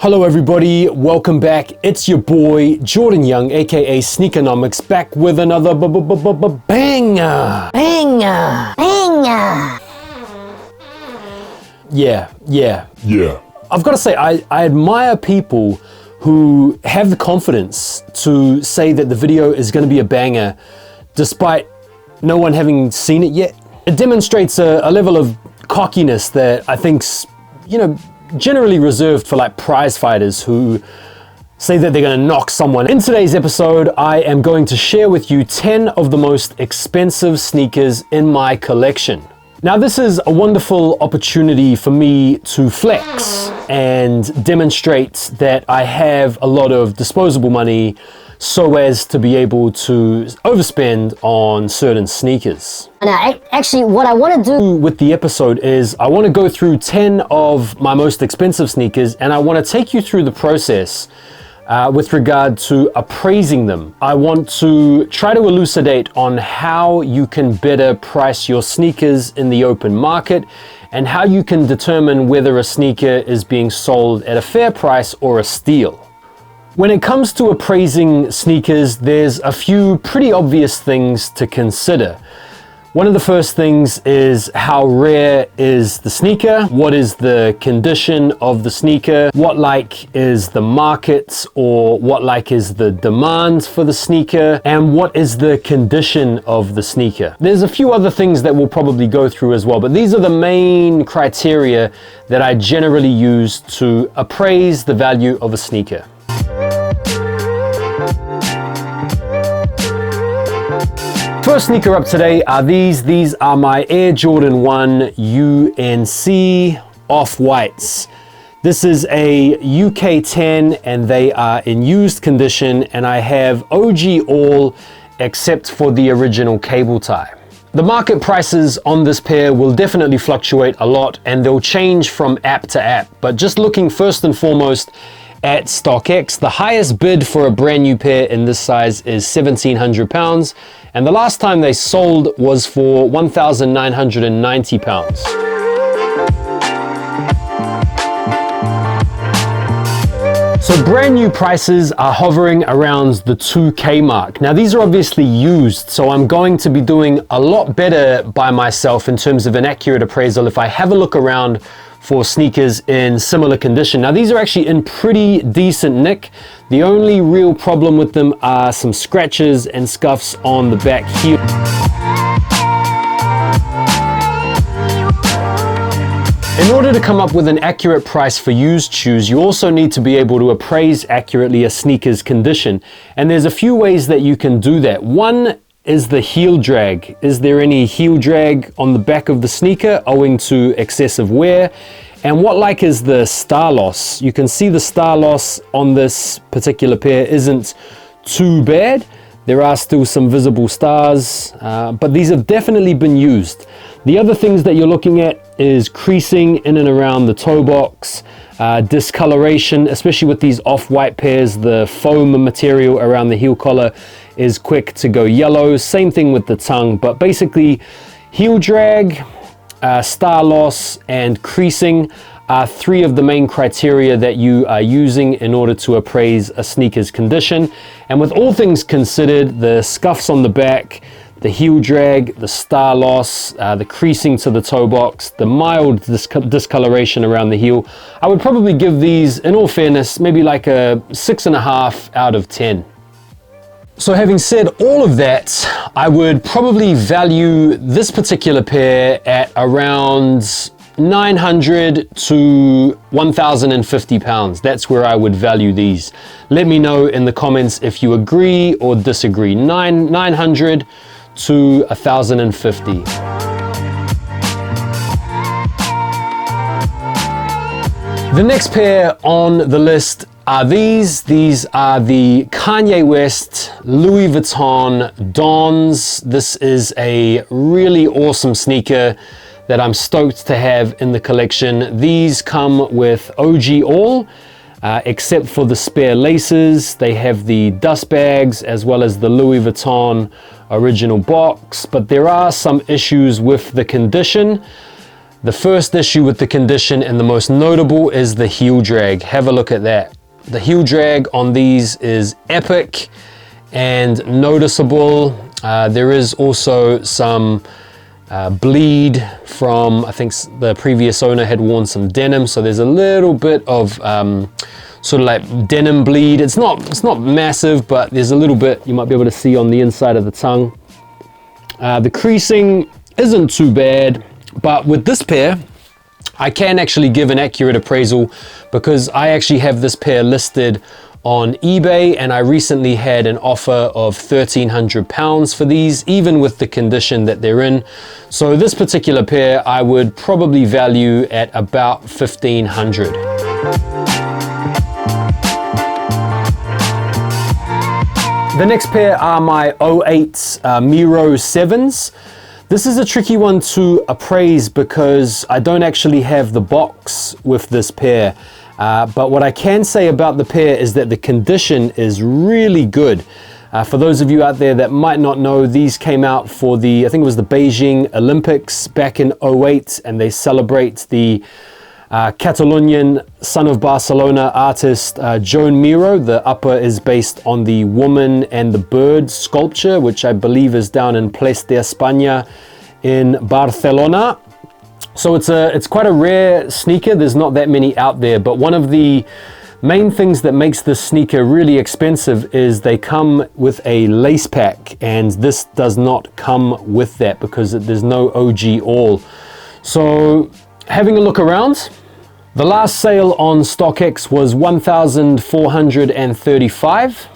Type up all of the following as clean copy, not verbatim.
Hello everybody, welcome back. It's your boy Jordan Young, aka Sneakernomics, back with another banger. Yeah. I've got to say, I admire people who have the confidence to say that the video is going to be a banger despite no one having seen it yet. It demonstrates a level of cockiness that I think's, generally reserved for like prize fighters who say that they're going to knock someone. In today's episode, I am going to share with you 10 of the most expensive sneakers in my collection. Now, this is a wonderful opportunity for me to flex and demonstrate that I have a lot of disposable money so as to be able to overspend on certain sneakers. Now, actually, what I want to do with the episode is I want to go through 10 of my most expensive sneakers, and I want to take you through the process with regard to appraising them. I want to try to elucidate on how you can better price your sneakers in the open market and how you can determine whether a sneaker is being sold at a fair price or a steal. When it comes to appraising sneakers, there's a few pretty obvious things to consider. One of the first things is how rare is the sneaker? What is the condition of the sneaker? What like is the market, or what like is the demand for the sneaker? And what is the condition of the sneaker? There's a few other things that we'll probably go through as well, but these are the main criteria that I generally use to appraise the value of a sneaker. First sneaker up today are these. These are my Air Jordan 1 UNC Off-Whites. This is a UK 10 and they are in used condition, and I have OG all except for the original cable tie. The market prices on this pair will definitely fluctuate a lot and they'll change from app to app, but just looking first and foremost at StockX, the highest bid for a brand new pair in this size is £1,700, and the last time they sold was for £1,990. So brand new prices are hovering around the 2K mark. Now these are obviously used, so I'm going to be doing a lot better by myself in terms of an accurate appraisal if I have a look around for sneakers in similar condition. Now these are actually in pretty decent nick. The only real problem with them are some scratches and scuffs on the back heel. In order to come up with an accurate price for used shoes, you also need to be able to appraise accurately a sneaker's condition. And there's a few ways that you can do that. One is the heel drag. Is there any heel drag on the back of the sneaker owing to excessive wear? And what like is the star loss? You can see the star loss on this particular pair isn't too bad. There are still some visible stars, but these have definitely been used. The other things that you're looking at is creasing in and around the toe box, discoloration, especially with these off-white pairs. The foam material around the heel collar is quick to go yellow. Same thing with the tongue, but basically heel drag, star loss, and creasing are three of the main criteria that you are using in order to appraise a sneaker's condition. And with all things considered, the scuffs on the back, the heel drag, the star loss, the creasing to the toe box, the mild discoloration around the heel, I would probably give these, in all fairness, maybe like a 6.5 out of 10. So having said all of that, I would probably value this particular pair at around 900 to 1,050 pounds. That's where I would value these. Let me know in the comments if you agree or disagree. 900 to 1,050. The next pair on the list are these. These are the Kanye West Louis Vuitton Dons. This is a really awesome sneaker that I'm stoked to have in the collection. These come with OG all, except for the spare laces. They have the dust bags as well as the Louis Vuitton original box, but there are some issues with the condition. The first issue with the condition and the most notable is the heel drag. Have a look at that. The heel drag on these is epic and noticeable. There is also some bleed from, I think the previous owner had worn some denim, so there's a little bit of sort of like denim bleed. It's not massive, but there's a little bit you might be able to see on the inside of the tongue. The creasing isn't too bad, but with this pair, I can actually give an accurate appraisal because I actually have this pair listed on eBay, and I recently had an offer of £1,300 for these, even with the condition that they're in. So this particular pair I would probably value at about $1,500. The next pair are my 08 Miro 7s. This is a tricky one to appraise because I don't actually have the box with this pair. But what I can say about the pair is that the condition is really good. For those of you out there that might not know, these came out for I think it was the Beijing Olympics back in 08, and they celebrate the Catalonian son of Barcelona artist Joan Miro. The upper is based on the woman and the bird sculpture, which I believe is down in Place de España in Barcelona. So it's quite a rare sneaker. There's not that many out there, but one of the main things that makes this sneaker really expensive is they come with a lace pack, and this does not come with that because there's no OG all. So having a look around, the last sale on StockX was $1,435.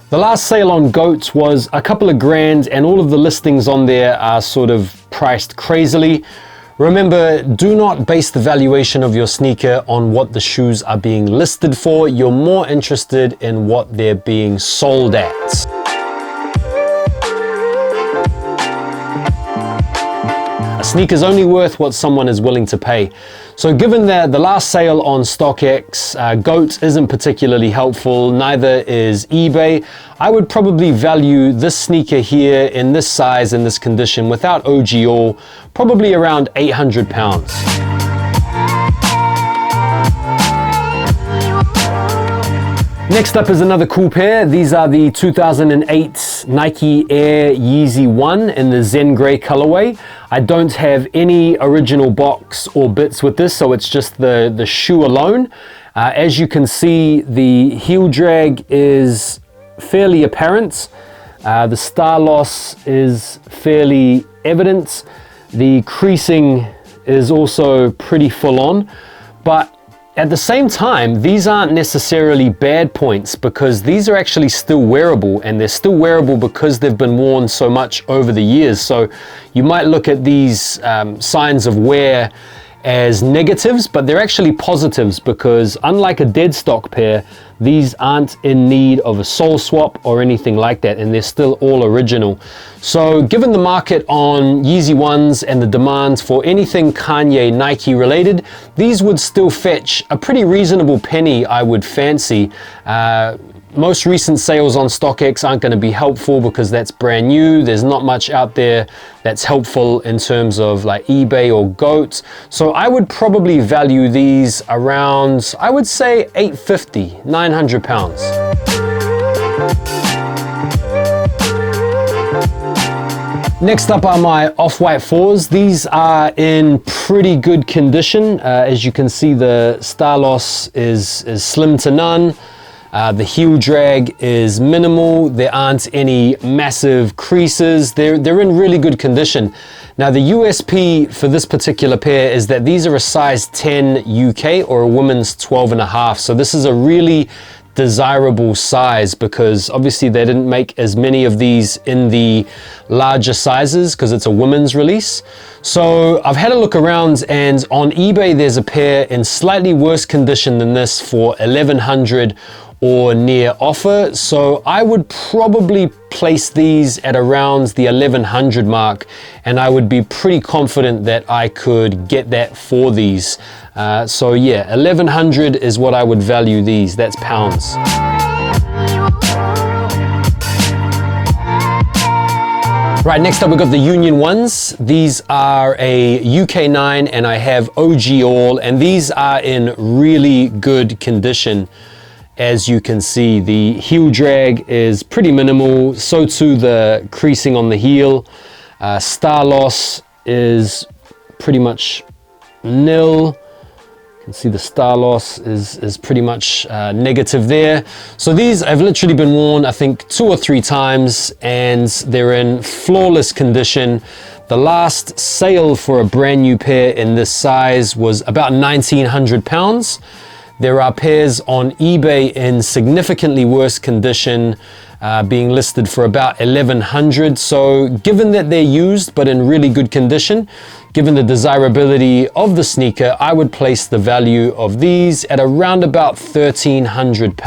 The last sale on GOAT was a couple of grand, and all of the listings on there are sort of priced crazily. Remember, do not base the valuation of your sneaker on what the shoes are being listed for. You're more interested in what they're being sold at. A sneaker's only worth what someone is willing to pay. So given that the last sale on StockX, GOAT isn't particularly helpful, neither is eBay, I would probably value this sneaker here in this size, in this condition, without OG all, probably around £800. Next up is another cool pair. These are the 2008 Nike Air Yeezy 1 in the Zen Grey colorway. I don't have any original box or bits with this, so it's just the shoe alone. As you can see, the heel drag is fairly apparent. The star loss is fairly evident. The creasing is also pretty full on, but at the same time, these aren't necessarily bad points because these are actually still wearable, and they're still wearable because they've been worn so much over the years. So you might look at these signs of wear as negatives, but they're actually positives because unlike a dead stock pair, these aren't in need of a sole swap or anything like that, and they're still all original. So given the market on Yeezy 1s and the demand for anything Kanye Nike related, these would still fetch a pretty reasonable penny, I would fancy. Most recent sales on StockX aren't going to be helpful because that's brand new. There's not much out there that's helpful in terms of like eBay or GOAT. So I would probably value these around, I would say £850, £900. Next up are my Off-White 4s. These are in pretty good condition. As you can see, the star loss is slim to none. The heel drag is minimal. There aren't any massive creases. They're in really good condition. Now the USP for this particular pair is that these are a size 10 UK or a woman's 12.5. So this is a really desirable size because obviously they didn't make as many of these in the larger sizes because it's a women's release. So I've had a look around, and on eBay there's a pair in slightly worse condition than this for 1100 or near offer. So I would probably place these at around the 1100 mark, and I would be pretty confident that I could get that for these. So yeah, 1100 is what I would value these. That's pounds. Right, next up we've got the Union ones. These are a UK 9 and I have OG all, and these are in really good condition. As you can see, the heel drag is pretty minimal, so too the creasing on the heel. Star loss is pretty much nil. You can see the star loss is pretty much negative there. So these have literally been worn, I think, 2 or 3 times, and they're in flawless condition. The last sale for a brand new pair in this size was about £1,900. There are pairs on eBay in significantly worse condition, being listed for about $1,100. So given that they're used but in really good condition, given the desirability of the sneaker, I would place the value of these at around about £1,300.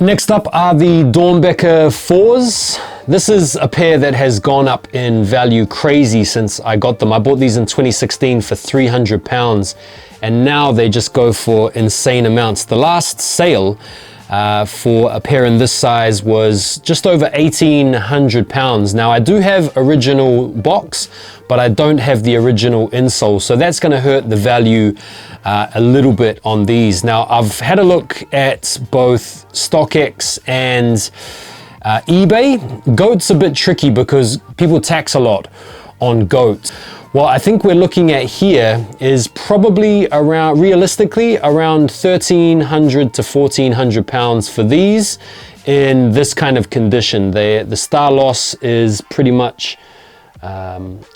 Next up are the Doernbecher 4s. This is a pair that has gone up in value crazy since I got them. I bought these in 2016 for £300, and now they just go for insane amounts. The last sale for a pair in this size was just over £1,800. Now I do have original box, but I don't have the original insole, so that's going to hurt the value a little bit on these. Now I've had a look at both StockX and eBay. GOAT's a bit tricky because people tax a lot on GOAT. What I think we're looking at here is probably around, realistically, around £1,300 to £1,400 for these in this kind of condition. The star loss is pretty much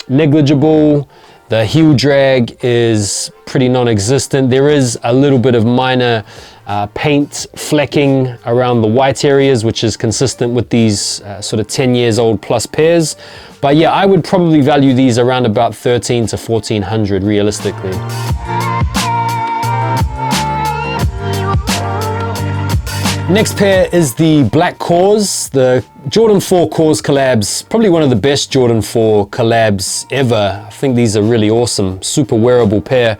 negligible. The heel drag is pretty non-existent. There is a little bit of minor paint flecking around the white areas, which is consistent with these sort of 10 years old plus pairs. But yeah, I would probably value these around about $1,300 to $1,400 realistically. Next pair is the black Kaws. The Jordan 4 Kaws collabs, probably one of the best Jordan 4 collabs ever. I think these are really awesome, super wearable pair.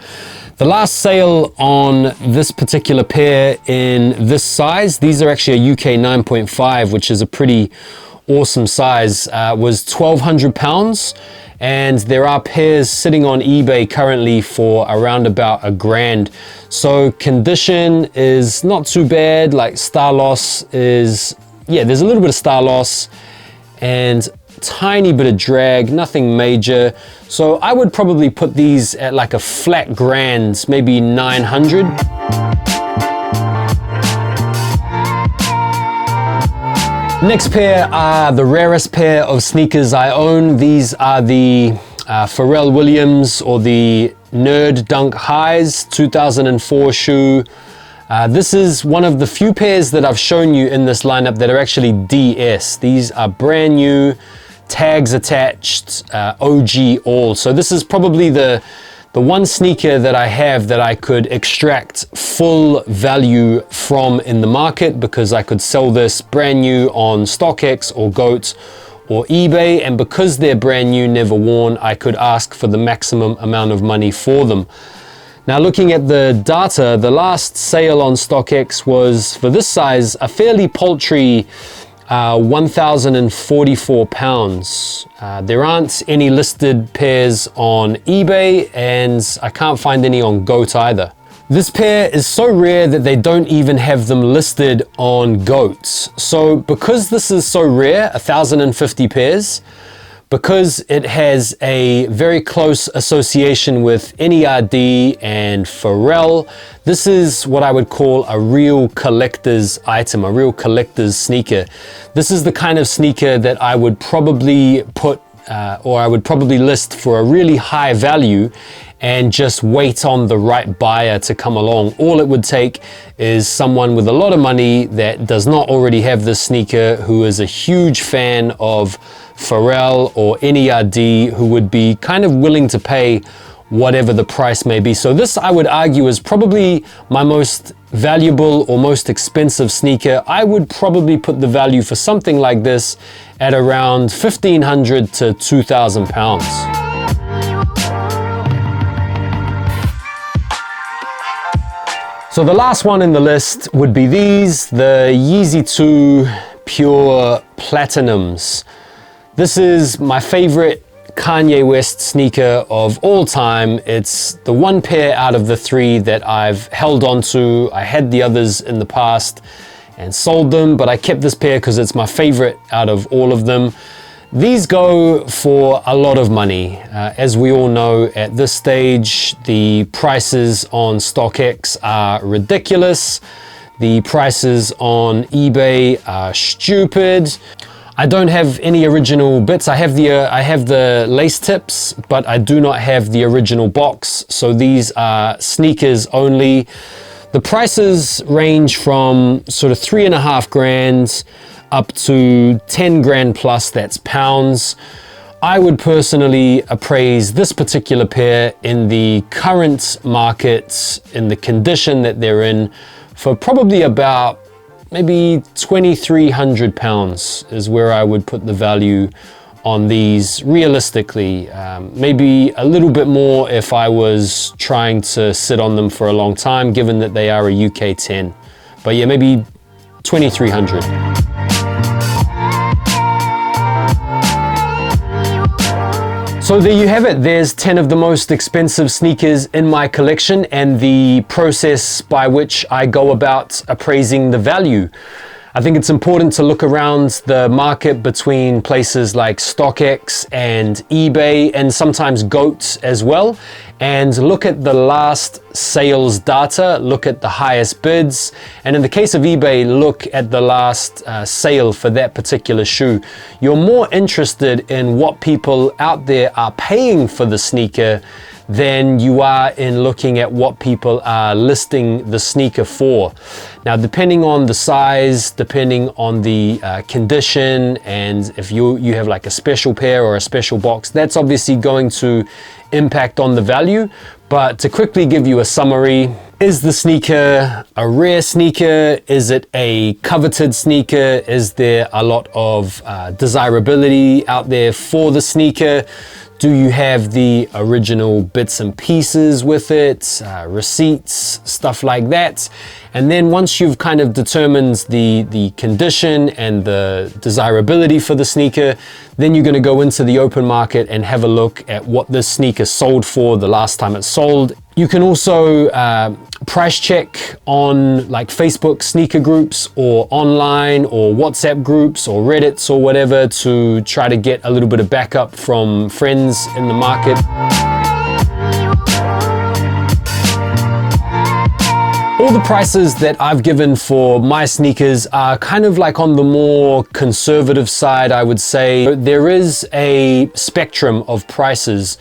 The last sale on this particular pair in this size, these are actually a UK 9.5, which is a pretty awesome size, was £1,200. And there are pairs sitting on eBay currently for around about £1,000. So condition is not too bad. Like star loss is, yeah, there's a little bit of star loss and tiny bit of drag, nothing major. So I would probably put these at like a flat grand, maybe 900. Next pair are the rarest pair of sneakers I own. These are the Pharrell Williams, or the N.E.R.D Dunk Highs 2004 shoe. This is one of the few pairs that I've shown you in this lineup that are actually DS. These are brand new, tags attached, OG all. So this is probably the one sneaker that I have that I could extract full value from in the market, because I could sell this brand new on StockX or GOAT or eBay, and because they're brand new, never worn, I could ask for the maximum amount of money for them. Now looking at the data, the last sale on StockX was, for this size, a fairly paltry £1,044. There aren't any listed pairs on eBay, and I can't find any on GOAT either. This pair is so rare that they don't even have them listed on GOAT. So because this is so rare, 1,050 pairs, because it has a very close association with N.E.R.D and Pharrell, this is what I would call a real collector's item, a real collector's sneaker. This is the kind of sneaker that I would probably put, or I would probably list for a really high value and just wait on the right buyer to come along. All it would take is someone with a lot of money that does not already have this sneaker, who is a huge fan of Pharrell or N.E.R.D, who would be kind of willing to pay whatever the price may be. So this, I would argue, is probably my most valuable or most expensive sneaker. I would probably put the value for something like this at around £1,500 to £2,000. So the last one in the list would be these, the Yeezy 2 Pure Platinums. This is my favorite Kanye West sneaker of all time. It's the one pair out of the three that I've held on to. I had the others in the past and sold them, but I kept this pair because it's my favorite out of all of them. These go for a lot of money. As we all know, at this stage, the prices on StockX are ridiculous. The prices on eBay are stupid. I don't have any original bits. I have the lace tips, but I do not have the original box. So these are sneakers only. The prices range from sort of 3.5 grand up to 10 grand plus, that's pounds. I would personally appraise this particular pair in the current market, in the condition that they're in, for probably about maybe 2,300 pounds is where I would put the value on these realistically. Maybe a little bit more if I was trying to sit on them for a long time, given that they are a UK 10. But yeah, maybe 2,300. So there you have it. There's 10 of the most expensive sneakers in my collection and the process by which I go about appraising the value. I think it's important to look around the market between places like StockX and eBay and sometimes GOAT as well, and look at the last sales data, look at the highest bids, and in the case of eBay, look at the last sale for that particular shoe. You're more interested in what people out there are paying for the sneaker than you are in looking at what people are listing the sneaker for. Now, depending on the size, depending on the condition, and if you have like a special pair or a special box, that's obviously going to impact on the value. But to quickly give you a summary, is the sneaker a rare sneaker? Is it a coveted sneaker? Is there a lot of desirability out there for the sneaker? Do you have the original bits and pieces with it, receipts, stuff like that? And then once you've kind of determined the condition and the desirability for the sneaker, then you're gonna go into the open market and have a look at what this sneaker sold for the last time it sold. You can also price check on like Facebook sneaker groups or online or WhatsApp groups or Reddits or whatever to try to get a little bit of backup from friends in the market. All the prices that I've given for my sneakers are kind of like on the more conservative side, I would say. There is a spectrum of prices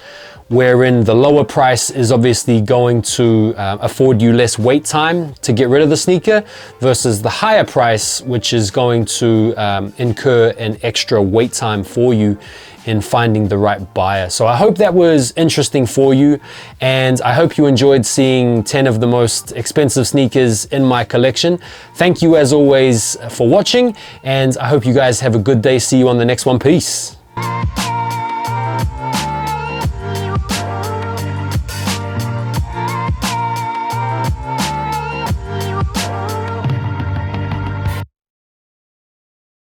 wherein the lower price is obviously going to afford you less wait time to get rid of the sneaker versus the higher price, which is going to incur an extra wait time for you in finding the right buyer. So I hope that was interesting for you, and I hope you enjoyed seeing 10 of the most expensive sneakers in my collection. Thank you as always for watching, and I hope you guys have a good day. See you on the next one. Peace.